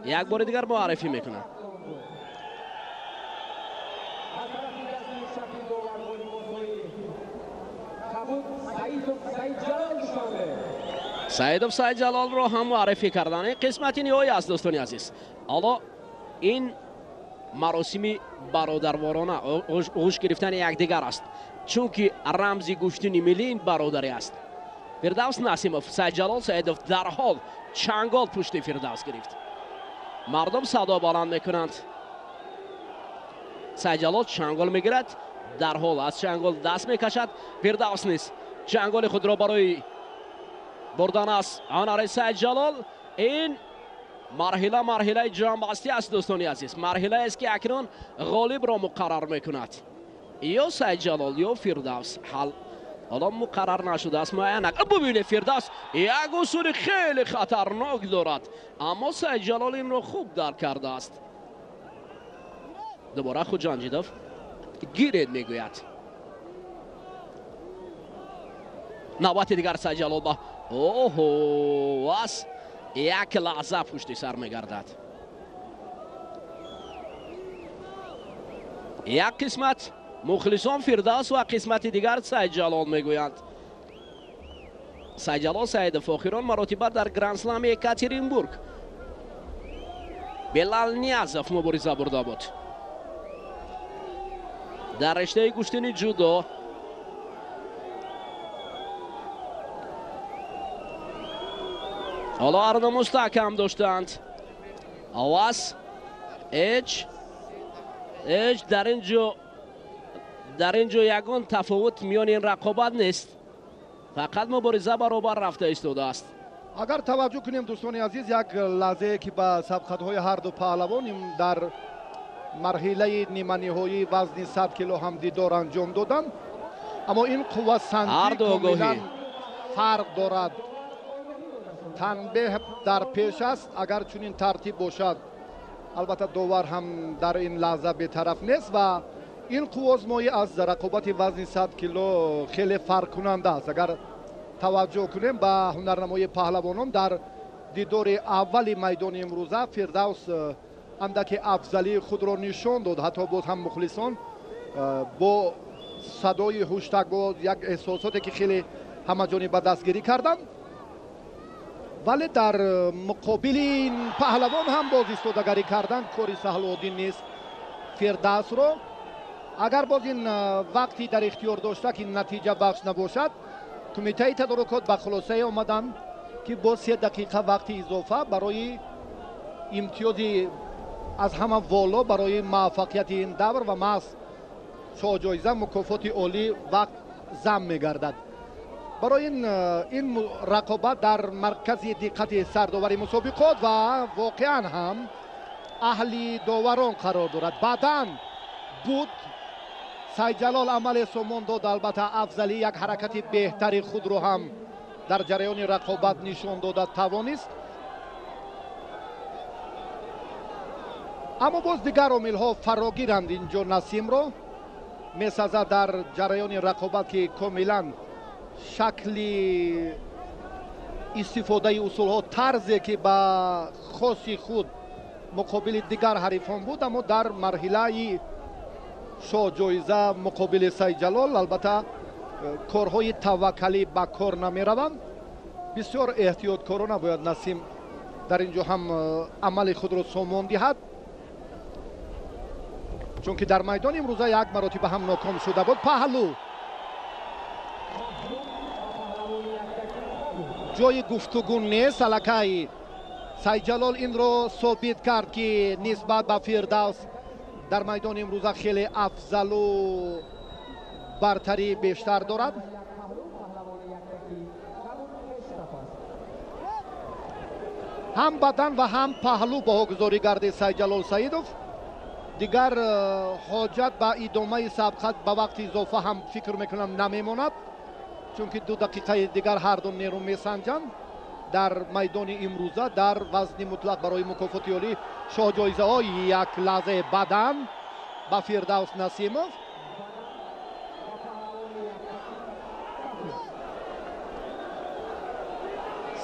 یک بار دیگر معرفی میکنم. سعیدوف سعیدجلال رو هم معرفی کردن. این قسمتی نهایی است دوستان عزیز. حالا این مراسمی برادروارانه اوش گرفتن یکدیگر است، چون که رمزی گوشتینی ملی این برادری است. فیردوس ناسیموف، سعیدجلال سعیدوف در حال چنگال پشت فیردوس گرفت. مردم صدا بلند میکنند. سعیدجلال چنگال میگیرد، در حال از چنگال دست میکشد. فیردوس نیست چنگال خود را برای بردن است. آن سعیدجلال. این مرحله جانبستی است دوستان عزیز. مرحله است که اکنون غالب را مقرر میکند. یا سعیدجلال یا فیردوس. حالا مقرر نشده است. ببینید فیردوس یک اصول خیلی خطرناک دارد، اما سعیدجلال این را خوب درک کرده است. دوباره خود جانجیدوف گیرید میگوید. نوبت دیگر سعیدجلال با واس یک لحظه پشت سر میگردد. یک قسمت مخلصان فیردوس و قسمت دیگر سعیدجلال میگویند. سعیدجلال سعیدوف آخران مراتب در گرند اسلم یکاترینبورگ بلال نیازف مبارزه برده بود. در رشته گوشتینی جودو حالا هر دو مستحکم داشتند. آواز ایچ در اینجا یگان تفاوت میان این رقابت نیست، فقط مبارزه برابر رفته ایستاده است. اگر توجه کنیم دوستان عزیز، یک لحظه که با سبقت‌های هر دو پهلوان در مرحله نیمه نهایی وزن 100 کیلو هم دیدار انجام دادن، اما این قوت سنجی کاملا فرق دارد. تنبیه در پیش است. اگر چنین ترتیب باشد، البته داور هم در این لحظه بی‌طرف نیست و این قوازمایی از رقابت وزن 100 کیلو خیلی فرق کننده است. اگر توجه کنیم به هنرنمای پهلوانان در دیدار اولی میدان امروزه، فیردوس اندک افضلی خود را نشان داد. حتی باز هم مخلصان با صدای هشتگ و یک احساساتی که خیلی همه جانبه دستگیری کردند، ولی در مقابل این پهلوان هم باز ایستادگی کردن کاری سهل و عادی نیست. فیردوس رو اگر باز این وقتی در اختیار داشته که نتیجه بخش نباشد، کمیته تدارکات به خلاصه آمدن که با 3 دقیقه وقت اضافه برای امتیاز از همه والا برای موفقیت این دور و محض جایزه مکافات عالی وقت ضم می‌گردد. برای این رقابت در مرکز دقت سرداوری مسابقات و واقعا هم اهلی داوران قرار دارد. بعداً بود سعیدجلال عمل سامان داد، البته افضلی یک حرکت بهتری خود رو هم در جریان رقابت نشان داده توانست، اما باز دیگر عامل‌ها فراگیرند. اینجا نسیم رو می‌سازد در جریان رقابت که کاملا شکلی استفاده اصول‌ها طرزی که با خاصی خود مقابل دیگر حریفان بود، اما در مرحله جایزه مقابل سعیدجلال البته کارهای توکلی به کار نمی‌روند. بسیار احتیاطکارانه باید نسیم در اینجا هم عمل خود را سامان دهد، چون که در میدان امروزه یک مرتبه هم ناکام شده بود. پهلو جای گفتگو نیست. الکی سعیدجلال این رو ثابت کرد که نسبت به فیردوس در میدان امروزه خیلی افضل و برتری بیشتر دارد. هم بدن و هم پهلو باهاگذاری کرده سعیدجلال سعیدوف. دیگر حاجت به ادامه سبقت به وقت اضافه هم فکر میکنم نمیماند، چون که 2 دقیقه دیگر هر دو نیرو میسنجند در میدان امروزه در وزن مطلق برای مکافات عالی جایزه های. یک لحظه بدن با فیردوس ناسیموف.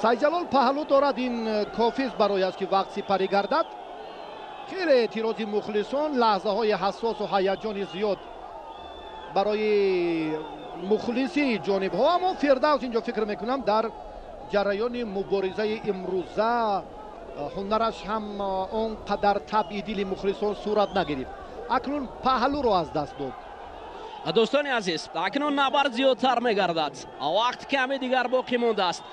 Saidjalol паҳлӯ дорад, ин кофист барояш ки вақт сипарӣ гардад. خیلی اعتراضی مخلصان، لحظه های حساس و هیجان زیاد برای مخلصی جانب ها. اما فیردوس اینجا فکر میکنم در جریان مبارزه امروزه هنرش هم اونقدر تبعیدی مخلصان صورت نگرفت، اکنون پهلو رو از دست داد. دوستان عزیز، اکنون نبرد زیادتر میگردد، وقت کمی دیگر باقی مانده است،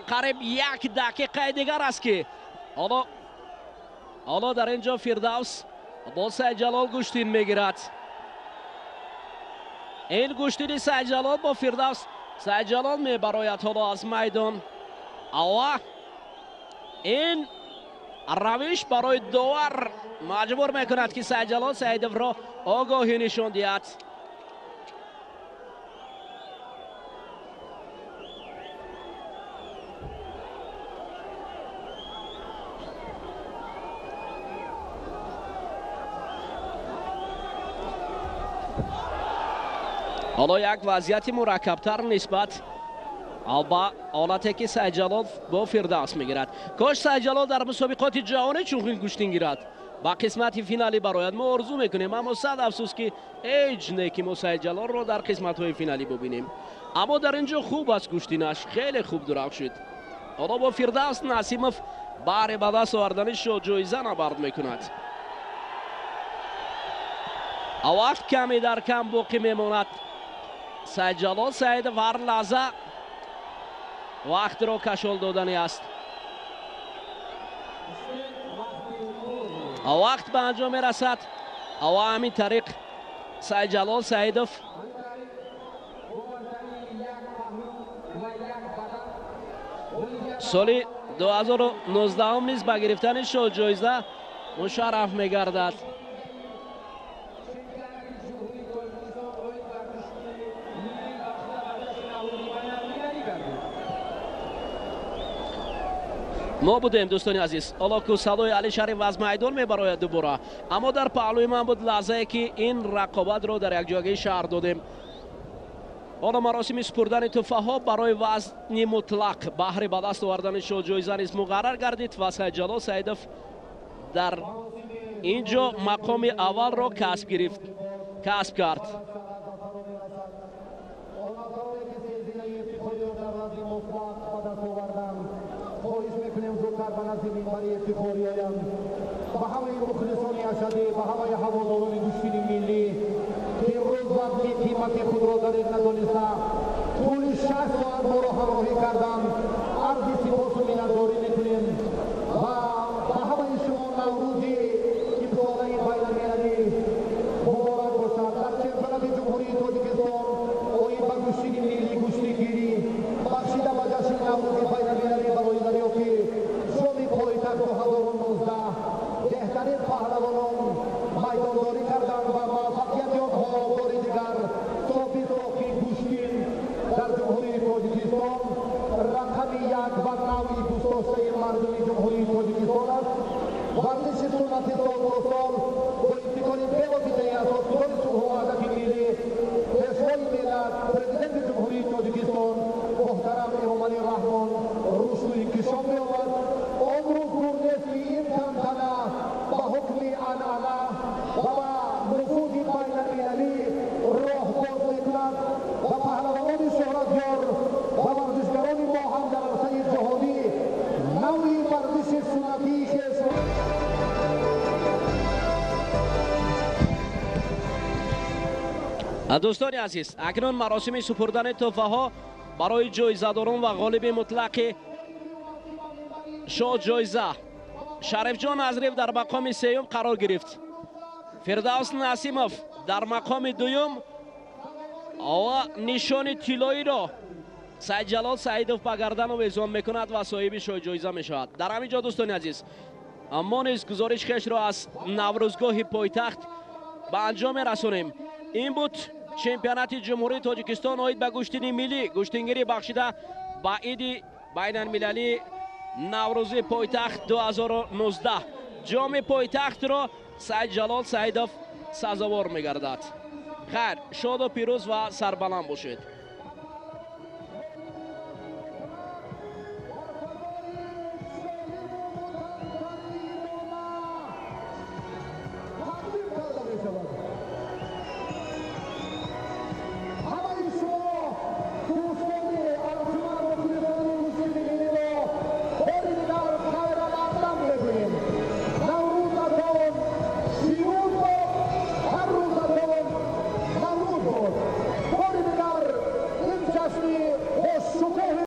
قریب 1 دقیقه دیگر است که حالا در اینجا فیردوس با سعیدجلال گوشتین میگیرد. این گوشتینی سعیدجلال با فیردوس، سعیدجلال میبراید حالا از میدان و این روش برای داور مجبور میکند که سعیدجلال سعیدوف را آگاهی نشان دهد. حالا یک وضعیت مرکبتر نسبت با حالتی که سعیدجلال با فیردوس میگیرد. کاش سعیدجلال در مسابقات جهانی چون گوشتین گیرد، با قسمت فینالی برایت ما آرزو میکنیم، اما صد افسوس که هیچ نه که ما سعیدجلال رو در قسمت های فینالی ببینیم. اما در اینجا خوب است، گوشتینش خیلی خوب درخشید. حالا با فیردوس ناسیموف بار به دست آوردنش رو جایزه نبرد میکند. وقت کمی در کم باقی میماند. سعیدجلال سعیدوف هر لحظه وقت را کشال دادنی است. وقت به انجام میرسد و همین طریق سعیدجلال سعیدوف سال 2019 نیز با گرفتن جایزه مشرف میگردد. ما بودیم دوستان عزیز. حالا که صدای علی شریف از میدان میبراید دوباره، اما در پهلوی من بود لحظه که این رقابت رو در یک جایگاه شهر دادیم. حالا مراسم سپردن تحفه ها برای وزن مطلق بهره به دست آوردن جایزه نیز مقرر گردید و سعیدجلال سعیدوف در اینجا مقام اول را کسب کرد. با همه مخلصان اشدی، با همه هواداران گوشتین ملی که امروز وزن قیمت خود را در این ندانسته طول 6 ساعت ما را همراهی کردند، عرض سپاس و مینتداری میکنیم و با همه شما نوروزی امساله بین‌المللی مبارک باشد. در چمپیونات جمهوری تاجیکستان آیین به گوشتین ملی گوشتیگیری بخشیده به جشن نوروز بین‌المللی برای دریافت ژومی پایتخت 2019 بهترین پهلوانان میدانداری کردند و موفقیت یابها بار دیگر صافی ساخی گوشتین در جمهوری تاجیکستان رقم 1 و نوعی دوست داشته مردم جمهوری تاجیکستان است. ورزش سنتی سال با سال با ابتکار به‌واسطه اساسگذار صلح و وحدت ملی پیشوای ملت پرزیدنت جمهوری تاجیکستان محترم امامعلی رحمان رشد و انکشاف می‌یابد. امروز دور نیست که این تنتنه با حکم عنعنه و با نفوذ بین‌المللی راه باز میکند و پهلوانان شهرتیار و ورزشگران ما هم در عرصه جهانی نوعی ورزش سنتی که دوستان عزیز، اکنون مراسم سپردن تحفه ها برای جایزه‌داران و غالب مطلق جایزه شریف جان ازریف در مقام سوم قرار گرفت. فیردوس ناسیموف در مقام دوم و نشان طلایی را سعیدجلال سعیدوف به گردن آویزان میکند و صاحب جایزه میشود. در همینجا دوستان عزیز ما نیز گزارش خیش را از نوروزگاه پایتخت به انجام رسانیم. این بود چمپیونات جمهوری تاجیکستان آید به گوشتین ملی گوشتینگیری بخشیده به عید بین المللی نوروز پایتخت 2019. جام پایتخت را سعیدجلال سعیدوف سزاوار میگردد. خیر، شاد و پیروز و سربلند باشید.